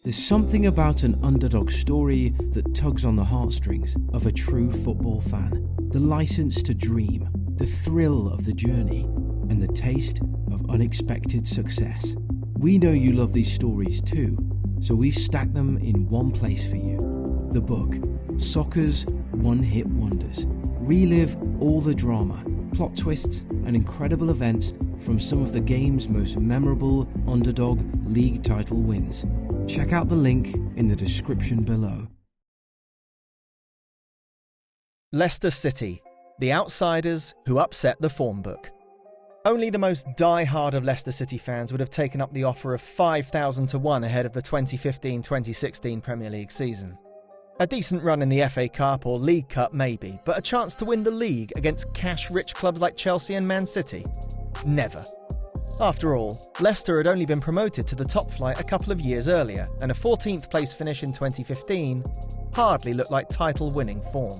There's something about an underdog story that tugs on the heartstrings of a true football fan. The license to dream, the thrill of the journey, and the taste of unexpected success. We know you love these stories too, so we've stacked them in one place for you. The book, Soccer's One-Hit Wonders. Relive all the drama, plot twists, and incredible events from some of the game's most memorable underdog league title wins. Check out the link in the description below. Leicester City, the outsiders who upset the form book. Only the most die-hard of Leicester City fans would have taken up the offer of 5,000 to 1 ahead of the 2015-2016 Premier League season. A decent run in the FA Cup or League Cup maybe, but a chance to win the league against cash-rich clubs like Chelsea and Man City? Never. After all, Leicester had only been promoted to the top flight a couple of years earlier, and a 14th place finish in 2015 hardly looked like title-winning form.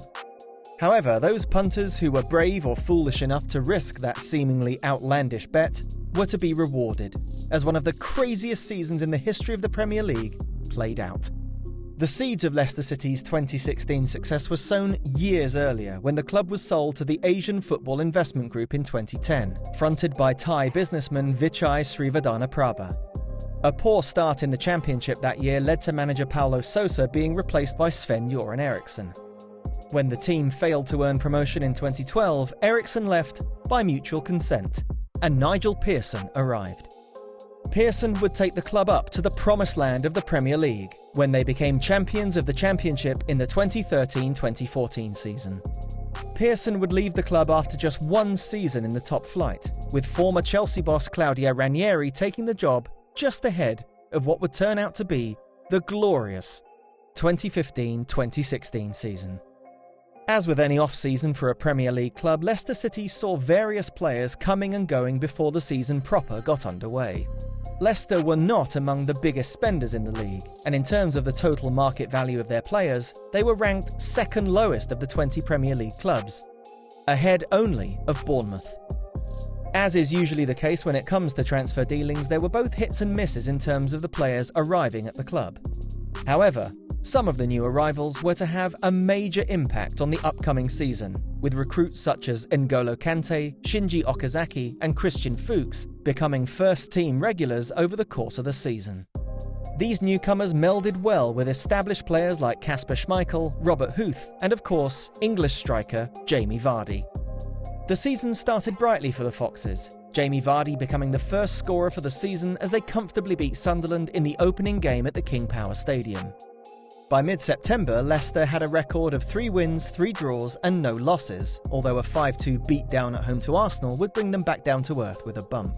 However, those punters who were brave or foolish enough to risk that seemingly outlandish bet were to be rewarded, as one of the craziest seasons in the history of the Premier League played out. The seeds of Leicester City's 2016 success were sown years earlier when the club was sold to the Asian Football Investment Group in 2010, fronted by Thai businessman Vichai Srivardhanaprabha. A poor start in the Championship that year led to manager Paulo Sousa being replaced by Sven-Göran Eriksson. When the team failed to earn promotion in 2012, Eriksson left by mutual consent, and Nigel Pearson arrived. Pearson would take the club up to the promised land of the Premier League when they became champions of the Championship in the 2013-2014 season. Pearson would leave the club after just one season in the top flight, with former Chelsea boss Claudio Ranieri taking the job just ahead of what would turn out to be the glorious 2015-2016 season. As with any off-season for a Premier League club, Leicester City saw various players coming and going before the season proper got underway. Leicester were not among the biggest spenders in the league, and in terms of the total market value of their players, they were ranked second lowest of the 20 Premier League clubs, ahead only of Bournemouth. As is usually the case when it comes to transfer dealings, there were both hits and misses in terms of the players arriving at the club. However, some of the new arrivals were to have a major impact on the upcoming season, with recruits such as N'Golo Kante, Shinji Okazaki and Christian Fuchs becoming first-team regulars over the course of the season. These newcomers melded well with established players like Kasper Schmeichel, Robert Huth and, of course, English striker Jamie Vardy. The season started brightly for the Foxes, Jamie Vardy becoming the first scorer for the season as they comfortably beat Sunderland in the opening game at the King Power Stadium. By mid-September, Leicester had a record of 3 wins, 3 draws and no losses, although a 5-2 beatdown at home to Arsenal would bring them back down to earth with a bump.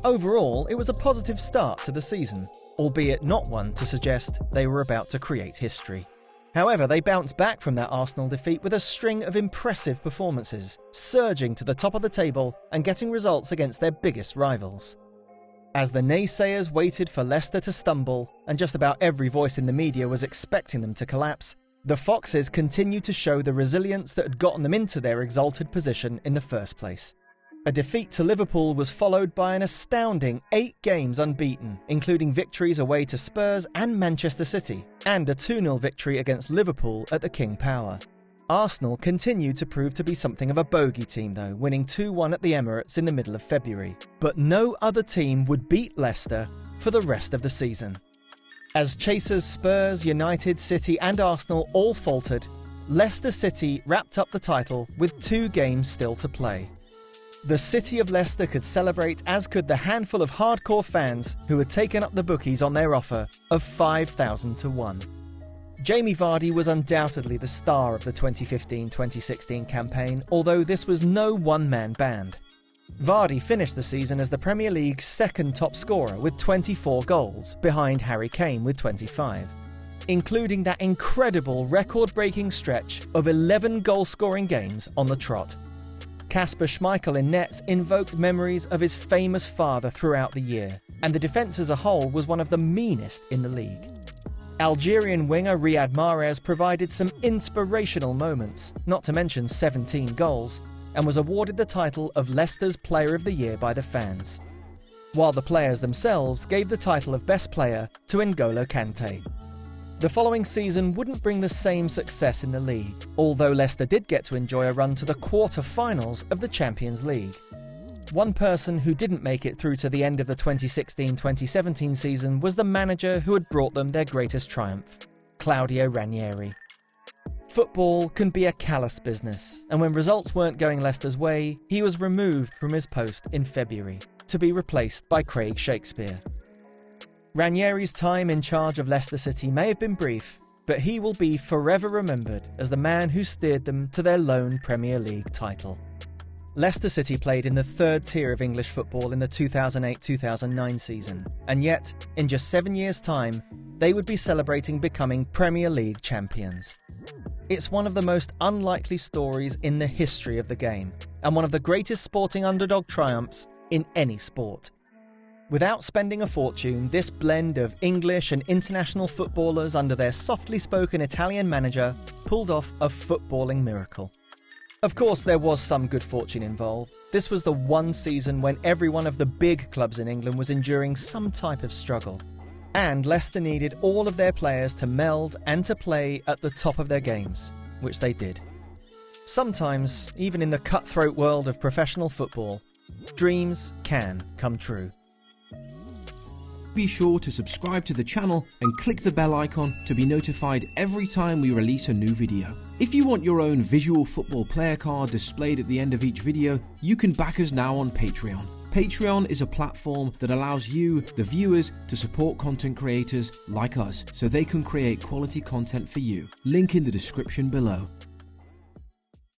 Overall, it was a positive start to the season, albeit not one to suggest they were about to create history. However, they bounced back from that Arsenal defeat with a string of impressive performances, surging to the top of the table and getting results against their biggest rivals. As the naysayers waited for Leicester to stumble, and just about every voice in the media was expecting them to collapse, the Foxes continued to show the resilience that had gotten them into their exalted position in the first place. A defeat to Liverpool was followed by an astounding 8 games unbeaten, including victories away to Spurs and Manchester City, and a 2-0 victory against Liverpool at the King Power. Arsenal continued to prove to be something of a bogey team though, winning 2-1 at the Emirates in the middle of February. But no other team would beat Leicester for the rest of the season. As chasers Spurs, United, City and Arsenal all faltered, Leicester City wrapped up the title with 2 games still to play. The city of Leicester could celebrate, as could the handful of hardcore fans who had taken up the bookies on their offer of 5,000 to 1. Jamie Vardy was undoubtedly the star of the 2015-2016 campaign, although this was no one-man band. Vardy finished the season as the Premier League's second top scorer with 24 goals, behind Harry Kane with 25, including that incredible record-breaking stretch of 11 goal-scoring games on the trot. Kasper Schmeichel in nets invoked memories of his famous father throughout the year, and the defence as a whole was one of the meanest in the league. Algerian winger Riyad Mahrez provided some inspirational moments, not to mention 17 goals, and was awarded the title of Leicester's Player of the Year by the fans, while the players themselves gave the title of Best Player to N'Golo Kante. The following season wouldn't bring the same success in the league, although Leicester did get to enjoy a run to the quarter-finals of the Champions League. One person who didn't make it through to the end of the 2016-2017 season was the manager who had brought them their greatest triumph, Claudio Ranieri. Football can be a callous business, and when results weren't going Leicester's way, he was removed from his post in February, to be replaced by Craig Shakespeare. Ranieri's time in charge of Leicester City may have been brief, but he will be forever remembered as the man who steered them to their lone Premier League title. Leicester City played in the third tier of English football in the 2008-2009 season, and yet, in just 7 years' time, they would be celebrating becoming Premier League champions. It's one of the most unlikely stories in the history of the game, and one of the greatest sporting underdog triumphs in any sport. Without spending a fortune, this blend of English and international footballers under their softly spoken Italian manager pulled off a footballing miracle. Of course, there was some good fortune involved. This was the one season when every one of the big clubs in England was enduring some type of struggle. And Leicester needed all of their players to meld and to play at the top of their games, which they did. Sometimes, even in the cutthroat world of professional football, dreams can come true. Be sure to subscribe to the channel and click the bell icon to be notified every time we release a new video. If you want your own visual football player card displayed at the end of each video, you can back us now on Patreon. Patreon is a platform that allows you, the viewers, to support content creators like us so they can create quality content for you. Link in the description below.